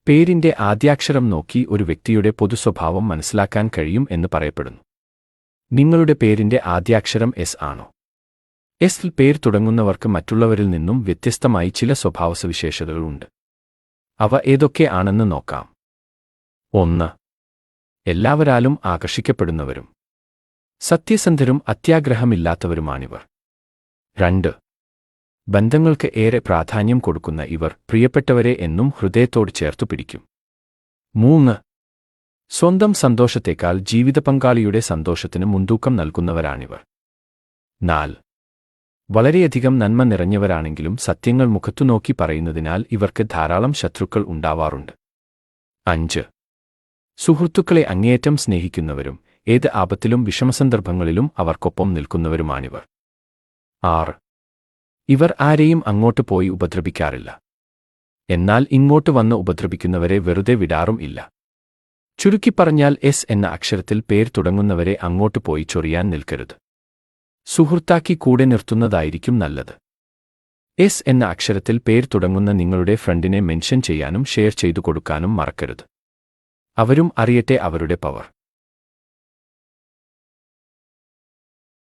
പേരിന്റെ ആദ്യാക്ഷരം നോക്കി ഒരു വ്യക്തിയുടെ പൊതുസ്വഭാവം മനസ്സിലാക്കാൻ കഴിയും എന്ന് പറയപ്പെടുന്നു. നിങ്ങളുടെ പേരിന്റെ ആദ്യാക്ഷരം എസ് ആണോ? എസ്-ൽ പേർ തുടങ്ങുന്നവർക്ക് മറ്റുള്ളവരിൽ നിന്നും വ്യത്യസ്തമായി ചില സ്വഭാവസവിശേഷതകളുണ്ട്. അവ ഏതൊക്കെ ആണെന്ന് നോക്കാം. 1. എല്ലാവരാലും ആകർഷിക്കപ്പെടുന്നവരും. സത്യസന്ധരും അത്യാഗ്രഹമില്ലാത്തവരുമാണിവർ. 2. ബന്ധങ്ങൾക്ക് ഏറെ പ്രാധാന്യം കൊടുക്കുന്ന ഇവർ പ്രിയപ്പെട്ടവരെ എന്നും ഹൃദയത്തോട് ചേർത്തു പിടിക്കും. 3. സ്വന്തം സന്തോഷത്തേക്കാൾ ജീവിതപങ്കാളിയുടെ സന്തോഷത്തിന് മുൻതൂക്കം നൽകുന്നവരാണിവർ. 4. വളരെയധികം നന്മ നിറഞ്ഞവരാണെങ്കിലും സത്യങ്ങൾ മുഖത്തുനോക്കി പറയുന്നതിനാൽ ഇവർക്ക് ധാരാളം ശത്രുക്കൾ ഉണ്ടാവാറുണ്ട്. 5. സുഹൃത്തുക്കളെ അങ്ങേയറ്റം സ്നേഹിക്കുന്നവരും ഏത് ആപത്തിലും വിഷമസന്ദർഭങ്ങളിലും അവർക്കൊപ്പം നിൽക്കുന്നവരുമാണിവർ. 6. ഇവർ ആരെയും അങ്ങോട്ട് പോയി ഉപദ്രവിക്കാറില്ല. എന്നാൽ ഇങ്ങോട്ട് വന്ന് ഉപദ്രവിക്കുന്നവരെ വെറുതെ വിടാറും ഇല്ല. ചുരുക്കിപ്പറഞ്ഞാൽ എസ് എന്ന അക്ഷരത്തിൽ പേർ തുടങ്ങുന്നവരെ അങ്ങോട്ട് പോയി ചൊറിയാൻ നിൽക്കരുത്. സുഹൃത്താക്കി കൂടെ നിർത്തുന്നതായിരിക്കും നല്ലത്. എസ് എന്ന അക്ഷരത്തിൽ പേർ തുടങ്ങുന്ന നിങ്ങളുടെ ഫ്രണ്ടിനെ മെൻഷൻ ചെയ്യാനും ഷെയർ ചെയ്തു കൊടുക്കാനും മറക്കരുത്. അവരും അറിയട്ടെ അവരുടെ പവർ.